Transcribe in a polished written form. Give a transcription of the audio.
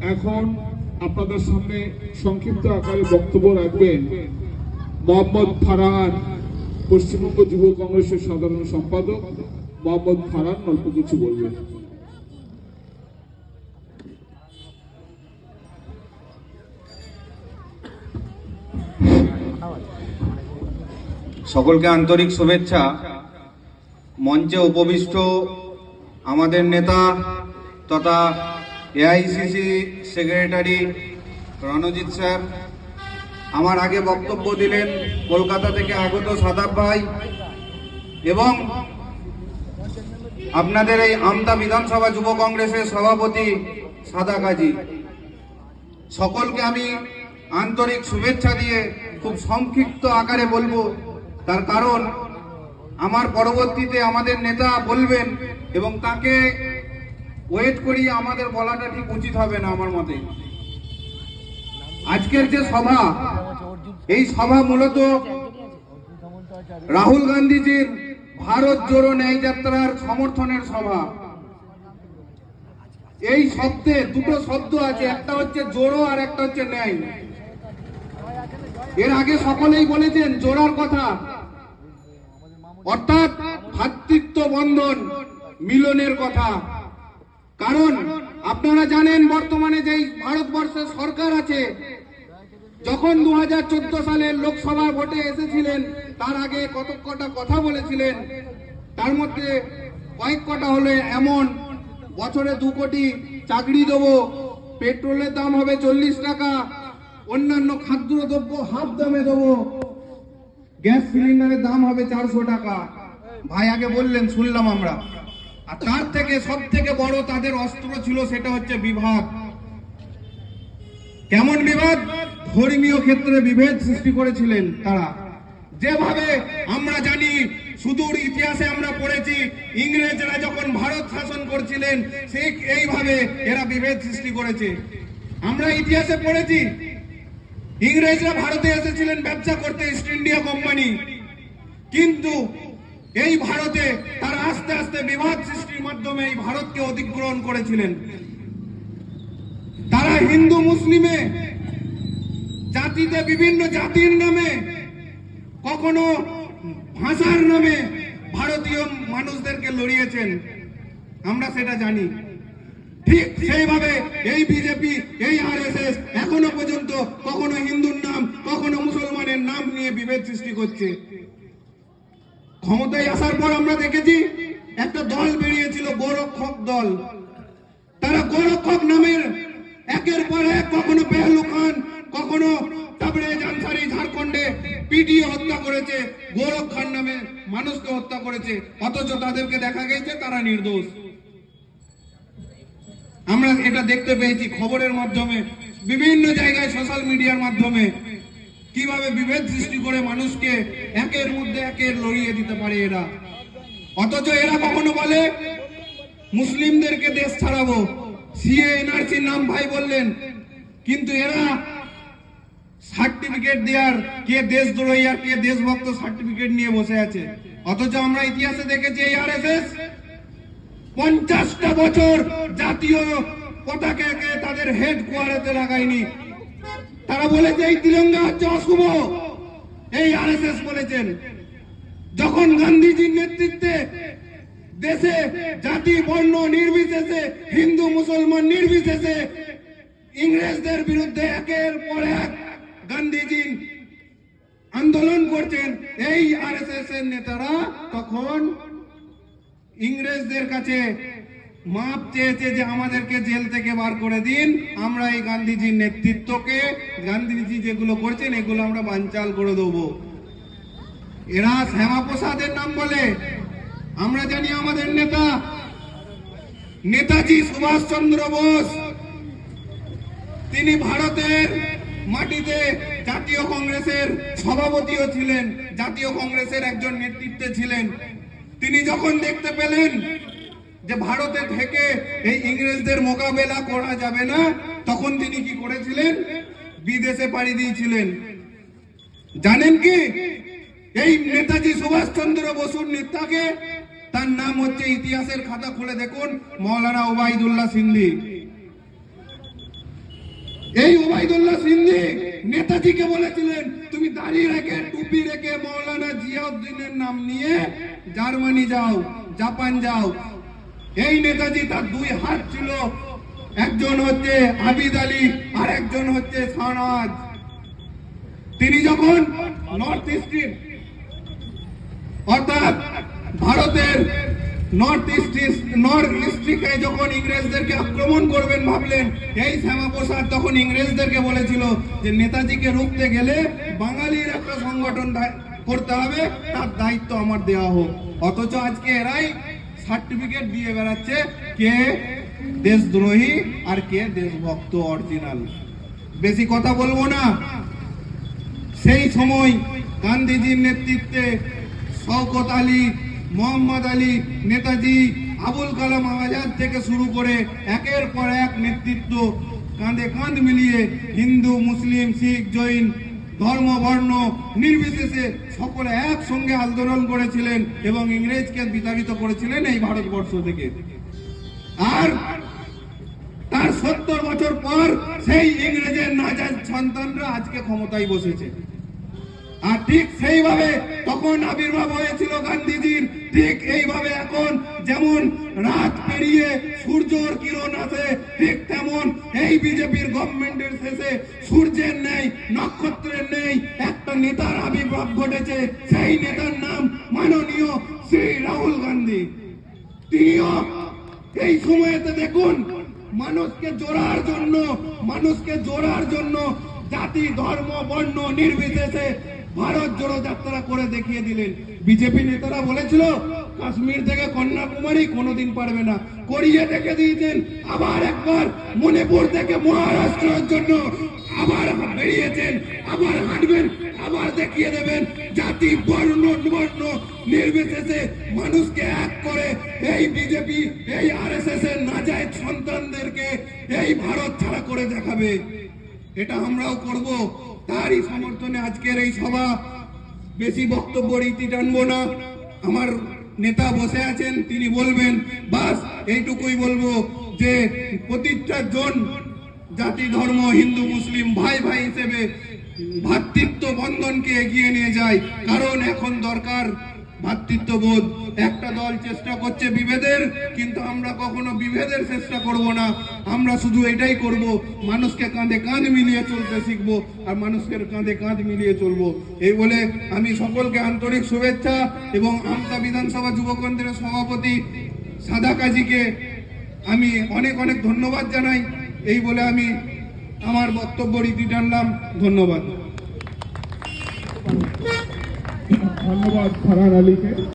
এখন আপনাদের সামনে সংক্ষিপ্ত আকারে বক্তব্য রাখবেন মোহাম্মদ ফারহান, পশ্চিমবঙ্গ যুব কংগ্রেসের সাধারণ সম্পাদক। মোহাম্মদ ফারহান অল্প কিছু বলবেন। সকলকে আন্তরিক শুভেচ্ছা। মঞ্চে উপবিষ্ট আমাদের নেতা তথা এআইসিসি সেক্রেটারি রণজিৎ স্যার, আমার আগে বক্তব্য দিলেন কলকাতা থেকে আগত সাদাব ভাই, এবং আপনাদের এই আমতা বিধানসভা যুব কংগ্রেসের সভাপতি সাদা কাজী, সকলকে আমি আন্তরিক শুভেচ্ছা দিয়ে খুব সংক্ষিপ্ত আকারে বলবো। তার কারণ আমার পরবর্তীতে আমাদের নেতা বলবেন এবং তাকে ওয়েট করি আমাদের বলাটা ঠিক উচিত হবে না আমার মতে। আজকের যে সভা, এই সভা মূলত রাহুল গান্ধীজির ভারত জোড়ো ন্যায় যাত্রার সমর্থনের সভা। এই শব্দে দুটো শব্দ আছে, একটা হচ্ছে জোড়ো আর একটা হচ্ছে ন্যায়। এর আগে সকলেই বলেছেন জোড়ার কথা, অর্থাৎ ভ্রাতৃত্ব বন্ধন মিলনের কথা। কারণ আপনারা জানেন বর্তমানে যেই ভারতবর্ষের সরকার আছে, যখন 2014 সালের লোকসভা ভোটে এসেছিলেন তার আগে কত কটা কথা বলেছিলেন, তার মধ্যে কয়েক কটা হলে এমন বছরে 2 কোটি চাকরি দেবো, পেট্রোলের দাম হবে 40 টাকা, অন্যান্য খাদ্যদ্রব্য হাফ দামে দেবো, গ্যাস সিলিন্ডারের দাম হবে 400 টাকা। ভাই আগে বললেন, শুনলাম আমরা। আর তার থেকে সব থেকে বড় তাদের অস্ত্র ছিল, সেটা হচ্ছে বিভাদ। কেমন বিভাদ? ধর্মীয় ক্ষেত্রে বিভেদ সৃষ্টি করেছিলেন তারা। যেভাবে আমরা জানি, সুদূর ইতিহাসে আমরা পড়েছি, ইংরেজরা যখন ভারত শাসন করছিলেন ঠিক এইভাবে এরা বিভেদ সৃষ্টি করেছে। আমরা ইতিহাসে পড়েছি ইংরেজরা ভারতে এসেছিলেন ব্যবসা করতে, ইস্ট ইন্ডিয়া কোম্পানি, কিন্তু এই ভারতে তারা আস্তে আস্তে বিভাদ সৃষ্টির মাধ্যমে এই ভারতকে অধিগ্রহণ করেছিলেন। তারা হিন্দু মুসলিমে জাতিতে বিভিন্ন জাতির নামে, কখনো ভাষার নামে ভারতীয় মানুষদেরকে লড়িয়েছেন, আমরা সেটা জানি। ঠিক সেইভাবে এই বিজেপি, এই আরএসএস এখনো পর্যন্ত কখনো হিন্দুর নাম, কখনো মুসলমানের নাম নিয়ে বিভেদ সৃষ্টি করছে। ক্ষমতায় আসার পর আমরা দেখেছি একটা দল বেরিয়েছিল, গোরক্ষক দল। তারা গোরক্ষক নামের একের পর এক, কখনো পেহলু খান, কখনো তাবরেজ আনসারি ঝাড়খণ্ডে পিটিয়ে হত্যা করেছে, গোরক্ষার নামে মানুষকে হত্যা করেছে, অথচ তাদেরকে দেখা গেছে তারা নির্দোষ। আমরা এটা দেখতে পেয়েছি খবরের মাধ্যমে, বিভিন্ন জায়গায় সোশ্যাল মিডিয়ার মাধ্যমে, কিভাবে বিভেদ সৃষ্টি করে মানুষকে একের মধ্যে একের লড়িয়ে দিতে পারে এরা। অথচ এরা কখনো বলে মুসলিমদেরকে দেশ ছাড়াবো, সিএ এনআরসির নাম ভাই বললেন, কিন্তু এরা সার্টিফিকেট দেওয়ার, কে দেশদ্রোহী আর কে দেশভক্ত সার্টিফিকেট নিয়ে বসে আছে। অথচ আমরা ইতিহাসে দেখেছি এই আরএসএস 50টা বছর জাতীয় পতাকাকে তাদের হেড কোয়ার্টারে লাগায়নি। তারা বলেছে এই তিরঙ্গা হচ্ছে অশুভ, এই আরএসএস বলেছেন। যখন গান্ধীজির নেতৃত্বে দেশে জাতি বর্ণ নির্বিশেষে, হিন্দু মুসলমান নির্বিশেষে ইংরেজদের বিরুদ্ধে একের পর এক গান্ধীজি আন্দোলন করছেন, এই আরএসএস এর নেতারা তখন ইংরেজদের কাছে মাপ চেয়েছে যে আমাদেরকে জেল থেকে বার করে দিন, আমরা এই গান্ধীজির নেতৃত্বকে, গান্ধীজি যেগুলো করছেন এগুলো আমরা বানচাল করে দেবো। এরা শ্যামাপ্রসাদের নাম বলে। আমরা জানি আমাদের নেতা নেতাজি সুভাষচন্দ্র বোস, তিনি ভারতের মাটিতে জাতীয় কংগ্রেসের সভাপতিও ছিলেন, জাতীয় কংগ্রেসের একজন নেতৃত্বে ছিলেন। তিনি যখন দেখতে পেলেন যে ভারতে থেকে এই ইংরেজদের মোকাবেলা করা যাবে না, তখন তিনি কি করেছিলেন? বিদেশে পাড়ি দিয়েছিলেন। জানেন কি এই নেতাজি সুভাষচন্দ্র বসুর নেতাকে? তার নাম হচ্ছে, ইতিহাসের খাতা খুলে দেখুন, মৌলানা ওবায়দুল্লাহ সিন্ধি। এই ওবায়দুল্লাহ সিন্দি নেতাজিকে বলেছিলেন তুমি দাড়ি রেখে টুপি রেখে মৌলানা জিয়াউদ্দিনের নাম নিয়ে জার্মানি যাও, জাপান যাও। এই নেতাজি তার দুই হাত ছিল, একজন হচ্ছে আবিদ আলী আর একজন হচ্ছে শাহনাজ। তিনি যখন নর্থ ইস্টের অর্থাৎ ভারতের নর্থ ইস্টে যখন ইংরেজদেরকে আক্রমণ করবেন ভাবলেন, এই শ্যামাপ্রসাদ তখন ইংরেজদেরকে বলেছিল যে নেতাজিকে রুখতে গেলে বাঙালির একটা সংগঠন করতে হবে, তার দায়িত্ব আমার দেওয়া হোক। অথচ আজকে এরাই সার্টিফিকেট দিয়ে বেড়াচ্ছে কে দেশদ্রোহী আর কে দেশভক্ত অরিজিনাল। বেশি কথা বলবো না। সেই সময় গান্ধীজির নেতৃত্বে শওকত আলী, মোহাম্মদ আলী, নেতাজি, আবুল কালাম আজাদ থেকে শুরু করে একের পর এক নেতৃত্ব কাঁধে কাঁধ মিলিয়ে হিন্দু, মুসলিম, শিখ, জৈন ধর্ম বর্ণ নির্বিশেষে সকলে একসঙ্গে আন্দোলন করেছিলেন এবং ইংরেজকে বিতাড়িত করেছিলেন এই ভারতবর্ষ থেকে। আর তার 70 বছর পর সেই ইংরেজের নাজাদ সন্তানরা আজকে ক্ষমতায় বসেছে। আর ঠিক সেইভাবে তখন আবির্ভাব হয়েছিল গান্ধীজির, ঠিক এইভাবে এখন যেমন রাত পেরিয়ে সূর্যর কিরণ আছে, ঠিক তেমন এই বিজেপির গভর্নমেন্টের শেষে সূর্যের নেই, নক্ষত্রের নেই, একটা নেতার আবির্ভাব ঘটেছে। সেই নেতার নাম মাননীয় শ্রী রাহুল গান্ধী। তিনিও এই সময়েতে দেখুন মানুষকে জোড়ার জন্য জাতি, ধর্ম, বর্ণ নির্বিশেষে ভারত জোড়ো যাত্রা করে দেখিয়ে দিলেন। বিজেপি নেতারা বলেছিল কাশ্মীর থেকে কন্যাকুমারী কোনোদিন পারবে না, করিয়ে দেখে দিয়েছেন। আবার একবার মণিপুর থেকে মহারাষ্ট্রের জন্য আবার বেরিয়েছেন, আবার হাঁটবেন, আবার দেখিয়ে দেবেন জাতি, বর্ণ নির্বিশেষে মানুষকে এক করে এই বিজেপি, এই আরএসএস এর নাজায়েজ সন্তানদেরকে এই ভারত ছাড়া করে দেখাবে। এটা আমরাও করব। তারই সমর্থনে আজকের এই সভা। বেশি বক্তব্য রীতি টানবো না। আমার নেতা বসে আছেন, তিনি বলবেন, বাস এইটুকুই বলবো যে প্রতিটা জন জাতি, ধর্ম, হিন্দু মুসলিম ভাই ভাই হিসেবে ভ্রাতৃত্ব বন্ধনকে এগিয়ে নিয়ে যায়। কারণ এখন দরকার ভ্রাতৃত্ববোধ। একটা দল চেষ্টা করছে বিভেদের, কিন্তু আমরা কখনো বিভেদের চেষ্টা করব না। আমরা শুধু এটাই করব, মানুষকে কাঁধে কাঁধ মিলিয়ে চলতে শিখবো আর মানুষের কাঁধে কাঁধ মিলিয়ে চলবো। এই বলে আমি সকলকে আন্তরিক শুভেচ্ছা এবং আমতা বিধানসভা যুবকেন্দ্রের সভাপতি সাদা কাজীকে আমি অনেক অনেক ধন্যবাদ জানাই। এই বলে আমি আমার বক্তব্য রীতি টানলাম। ধন্যবাদ। ধন্যবাদ ফারহান আলীকে।